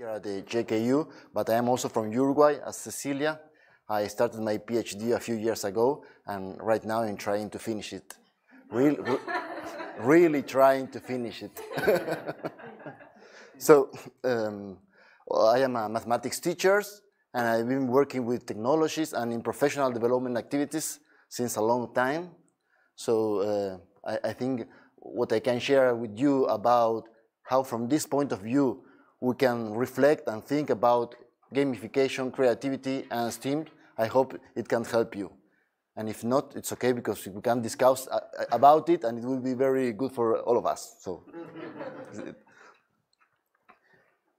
here at the JKU, but I am also from Uruguay, as Cecilia. I started my PhD a few years ago, and right now I'm trying to finish it. Really trying to finish it. So, I am a mathematics teacher, and I've been working with technologies and in professional development activities since a long time. So I think what I can share with you about how from this point of view we can reflect and think about gamification, creativity, and STEAM, I hope it can help you. And if not, it's okay, because we can discuss about it, and it will be very good for all of us. So,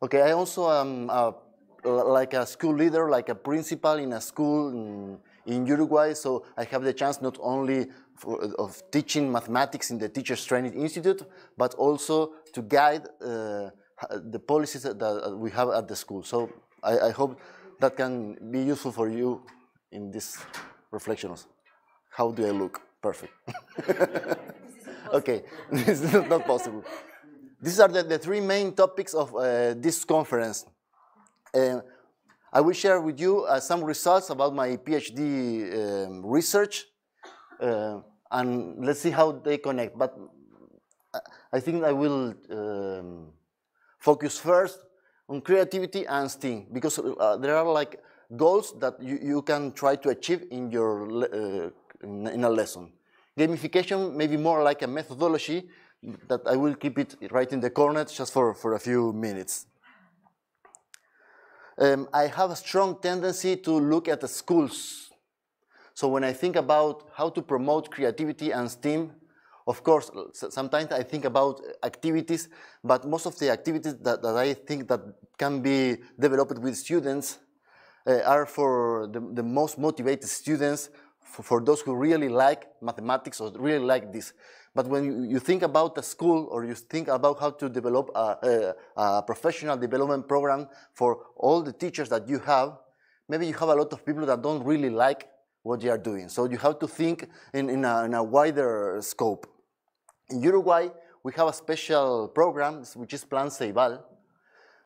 okay, I also am like a school leader, like a principal in a school in Uruguay. So I have the chance not only of teaching mathematics in the Teachers Training Institute, but also to guide the policies that we have at the school. So I hope that can be useful for you in this reflections. How do I look? Perfect. Okay, this is not possible. These are the three main topics of this conference. I will share with you some results about my PhD research, and let's see how they connect. But I think I will focus first on creativity and STEAM, because there are like goals that you can try to achieve in your in a lesson. Gamification may be more like a methodology that I will keep it right in the corner just for a few minutes. I have a strong tendency to look at the schools. So when I think about how to promote creativity and STEAM, of course, sometimes I think about activities, but most of the activities that I think that can be developed with students are for the most motivated students, for those who really like mathematics or really like this. But when you think about a school, or you think about how to develop a professional development program for all the teachers that you have, maybe you have a lot of people that don't really like what they are doing. So you have to think in a wider scope. In Uruguay, we have a special program, which is Plan Ceibal.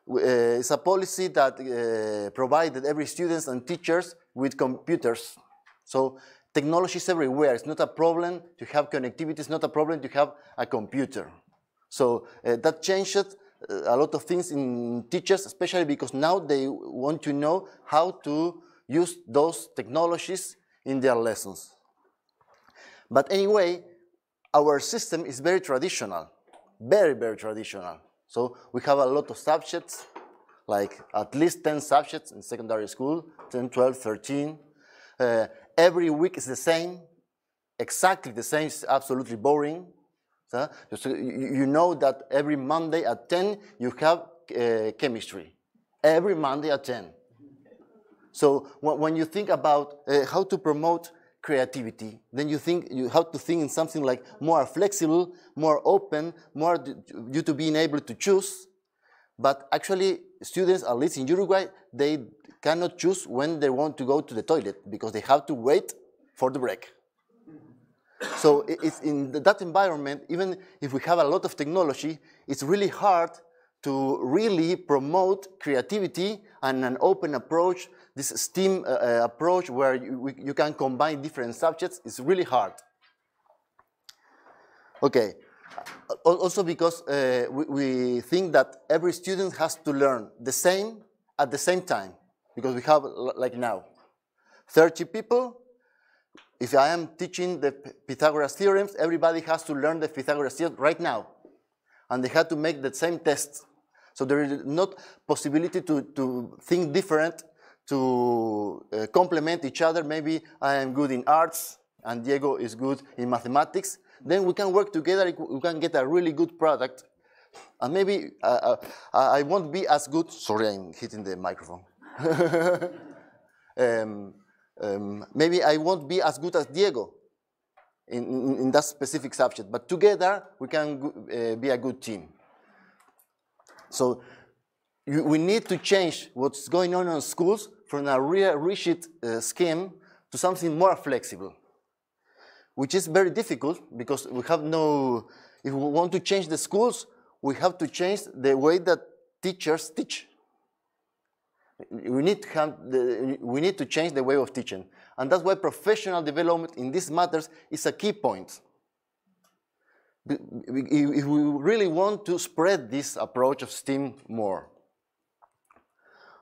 It's a policy that provided every students and teachers with computers. So technology is everywhere. It's not a problem to have connectivity. It's not a problem to have a computer. So that changed a lot of things in teachers, especially because now they want to know how to use those technologies in their lessons. But anyway, our system is very traditional, very, very traditional. So we have a lot of subjects, like at least 10 subjects in secondary school, 10, 12, 13. Every week is the same, exactly the same. It's absolutely boring. So you know that every Monday at 10 you have chemistry. Every Monday at 10. So when you think about how to promote creativity, then you have to think in something like more flexible, more open, more due to being able to choose. But actually, students, at least in Uruguay, they cannot choose when they want to go to the toilet, because they have to wait for the break. So it's in that environment, even if we have a lot of technology, it's really hard to really promote creativity and an open approach. This STEAM approach where you can combine different subjects is really hard. Okay, also because we think that every student has to learn the same at the same time, because we have, like now, 30 people. If I am teaching the Pythagoras theorems, everybody has to learn the Pythagoras theorem right now, and they have to make the same tests. So there is not possibility to think different, to complement each other. Maybe I am good in arts and Diego is good in mathematics. Then we can work together, we can get a really good product. And maybe I won't be as good, sorry, I'm hitting the microphone. Maybe I won't be as good as Diego in that specific subject, but together we can be a good team. So we need to change what's going on in schools from a real rigid scheme to something more flexible, which is very difficult because we have no, if we want to change the schools, we have to change the way that teachers teach. We need to change the way of teaching. And that's why professional development in these matters is a key point. If we really want to spread this approach of STEAM more.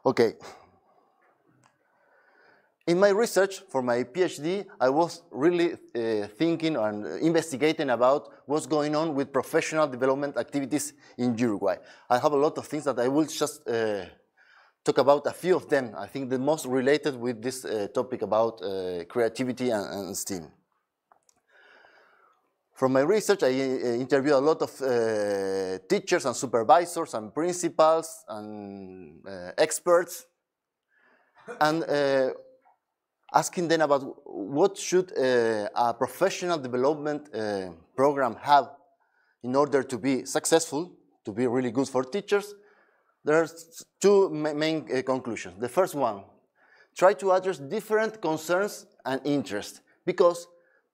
Okay. In my research for my PhD, I was really thinking and investigating about what's going on with professional development activities in Uruguay. I have a lot of things that I will just talk about a few of them. I think the most related with this topic about creativity and STEAM. From my research, I interviewed a lot of teachers and supervisors and principals and experts, and asking them about what should a professional development program have in order to be successful, to be really good for teachers. There's two main conclusions. The first one, try to address different concerns and interests, because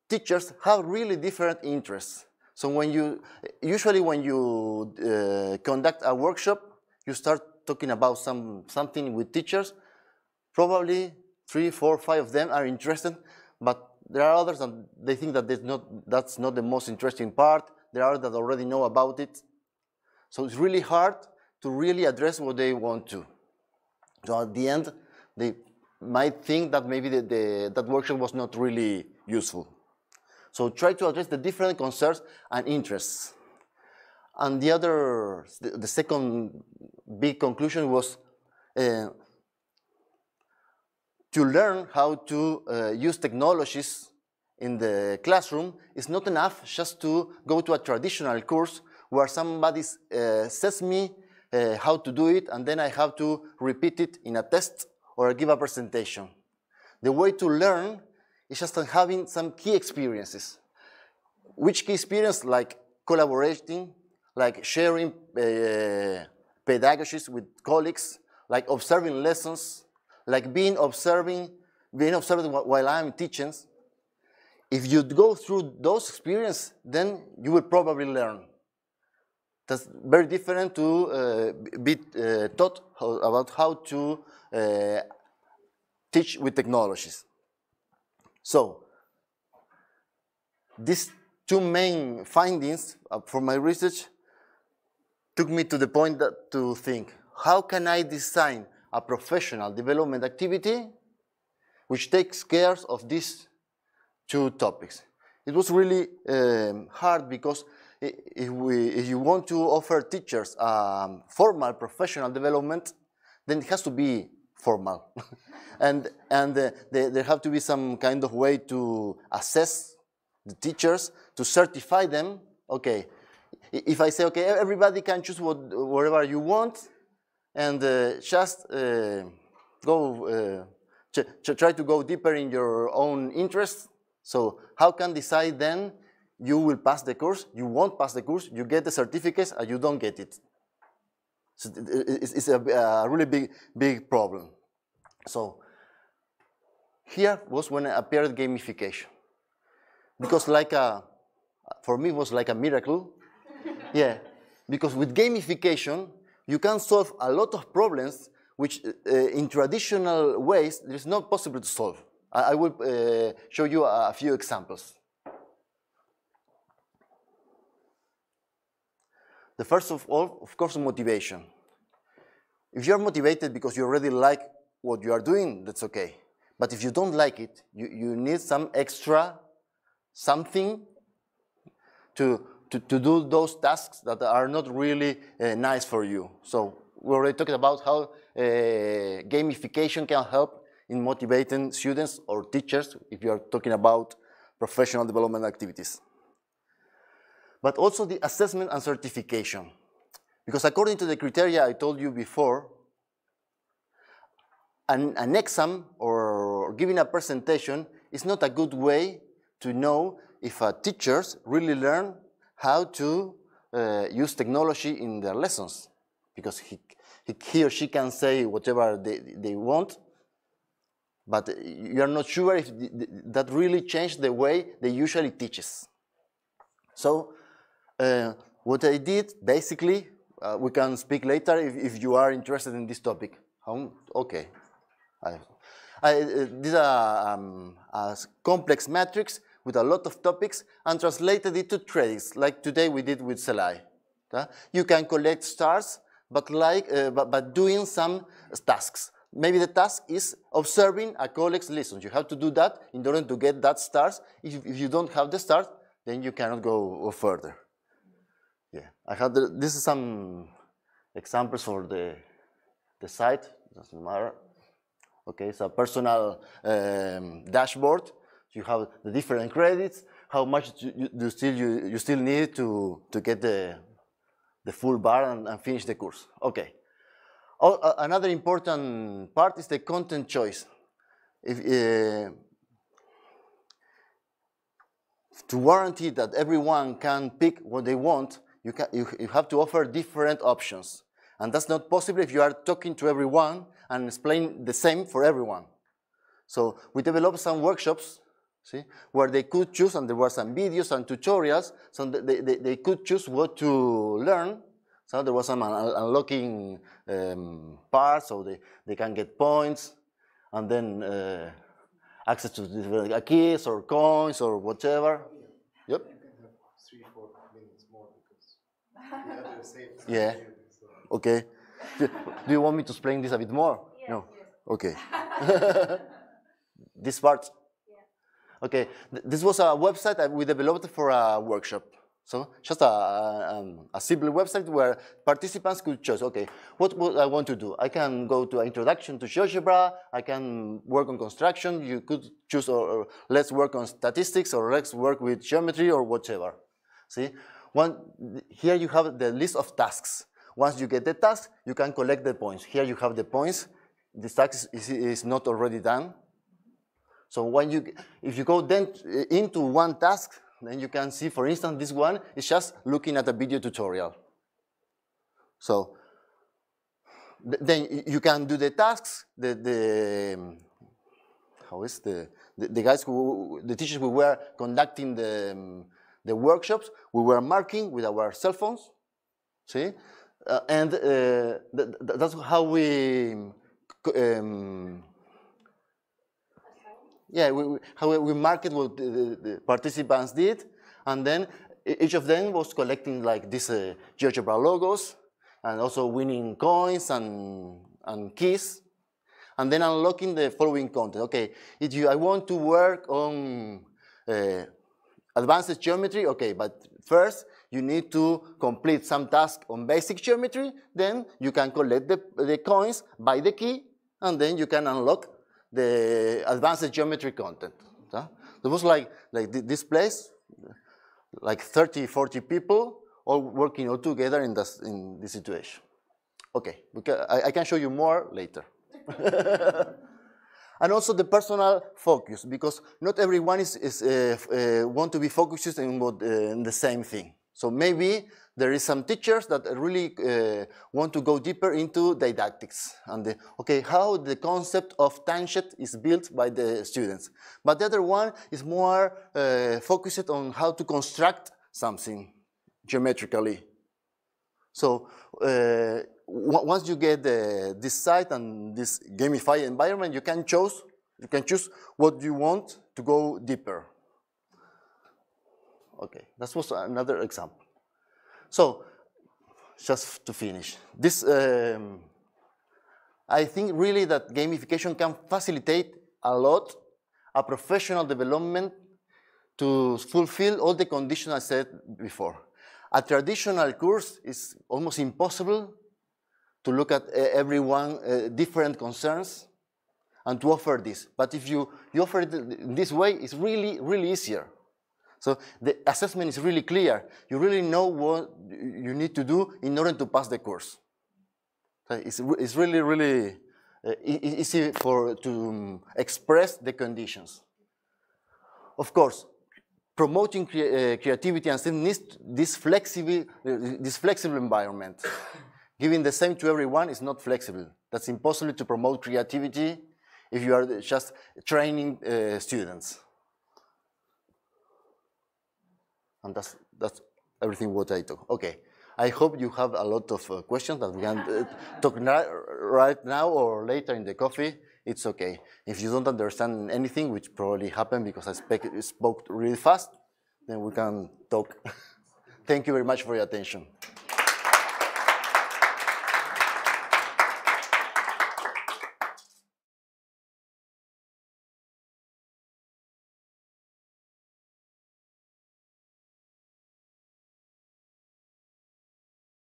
teachers have really different interests. So usually when you conduct a workshop, you start talking about something with teachers. Probably 3, 4, 5 of them are interested, but there are others and they think that that's not the most interesting part. There are that already know about it. So it's really hard to really address what they want to. So at the end, they might think that maybe that workshop was not really useful. So try to address the different concerns and interests. And the second big conclusion was to learn how to use technologies in the classroom. It's not enough just to go to a traditional course where somebody says me how to do it, and then I have to repeat it in a test or give a presentation. The way to learn is just having some key experiences. Which key experience? Like collaborating, like sharing pedagogies with colleagues, like observing lessons, like being observed while I'm teaching. If you go through those experiences, then you will probably learn. That's very different to be taught about how to teach with technologies. So, these two main findings from my research took me to the point to think, how can I design a professional development activity which takes care of these two topics? It was really hard, because if you want to offer teachers formal professional development, then it has to be formal. and there have to be some kind of way to assess the teachers, to certify them. Okay, if I say, okay, everybody can choose whatever you want, and just try to go deeper in your own interests. So how can decide then you will pass the course, you won't pass the course, you get the certificates, and you don't get it? So it's a really big problem. So here was when appeared gamification. Because for me it was like a miracle. Yeah, because with gamification, you can solve a lot of problems which in traditional ways it is not possible to solve. I will show you a few examples. The first of all, of course, motivation. If you're motivated because you already like what you are doing, that's okay. But if you don't like it, you need some extra something to do those tasks that are not really nice for you. So we already talked about how gamification can help in motivating students or teachers if you are talking about professional development activities. But also the assessment and certification. Because according to the criteria I told you before, an exam or giving a presentation is not a good way to know if teachers really learn how to use technology in their lessons. Because he or she can say whatever they want, but you're not sure if that really changed the way they usually teaches. So what I did, basically, we can speak later if you are interested in this topic. Okay. These are a complex matrix with a lot of topics and translated it to credits, like today we did with Selai. You can collect stars, but doing some tasks. Maybe the task is observing a colleague's lessons. You have to do that in order to get that stars. If you don't have the stars, then you cannot go further. Yeah, this is some examples for the site. Doesn't matter. Okay, it's a personal dashboard. You have the different credits. How much you still need to get the full bar and finish the course. Okay. Another important part is the content choice. To guarantee that everyone can pick what they want, you have to offer different options. And that's not possible if you are talking to everyone and explain the same for everyone. So we developed some workshops, where they could choose, and there were some videos and tutorials, so they could choose what to learn. So there was some unlocking parts, so they can get points, and then access to different keys or coins or whatever. Yep. You can have 3-4 minutes more because the other saves. Yeah. Okay. Do you want me to explain this a bit more? Yes, No. yes. Okay. This part. Yeah. Okay. This was a website that we developed for a workshop. So just a simple website where participants could choose, okay, what I want to do? I can go to introduction to GeoGebra, I can work on construction, you could choose, or let's work on statistics, or let's work with geometry, or whatever. See, here you have the list of tasks. Once you get the task, you can collect the points. Here you have the points. This task is not already done. So if you go then into one task, then you can see, for instance, this one is just looking at a video tutorial. So then you can do the tasks. The guys the teachers who were conducting the workshops, we were marking with our cell phones. See, and that's how we. How we market what the participants did, and then each of them was collecting like these GeoGebra logos, and also winning coins and keys, and then unlocking the following content. Okay, I want to work on advanced geometry, okay, but first you need to complete some task on basic geometry, then you can collect the coins, buy the key, and then you can unlock the advanced geometry content. There was like this place, like 30, 40 people all working all together in this situation. Okay, I can show you more later. And also the personal focus, because not everyone want to be focused in the same thing. So maybe there is some teachers that really want to go deeper into didactics and how the concept of tangent is built by the students. But the other one is more focused on how to construct something geometrically. So once you get this site and this gamified environment, you can choose what you want to go deeper. Okay, that was another example. So, just to finish, this I think really that gamification can facilitate a lot a professional development to fulfill all the conditions I said before. A traditional course is almost impossible to look at everyone different concerns and to offer this. But if you offer it in this way, it's really, really easier. So the assessment is really clear. You really know what you need to do in order to pass the course. So it's really, really easy to express the conditions. Of course, promoting creativity and STEM needs this flexible environment. Giving the same to everyone is not flexible. That's impossible to promote creativity if you are just training students. And that's everything what I do. Okay, I hope you have a lot of questions that we can talk right now or later in the coffee. It's okay. If you don't understand anything, which probably happened because I spoke really fast, then we can talk. Thank you very much for your attention.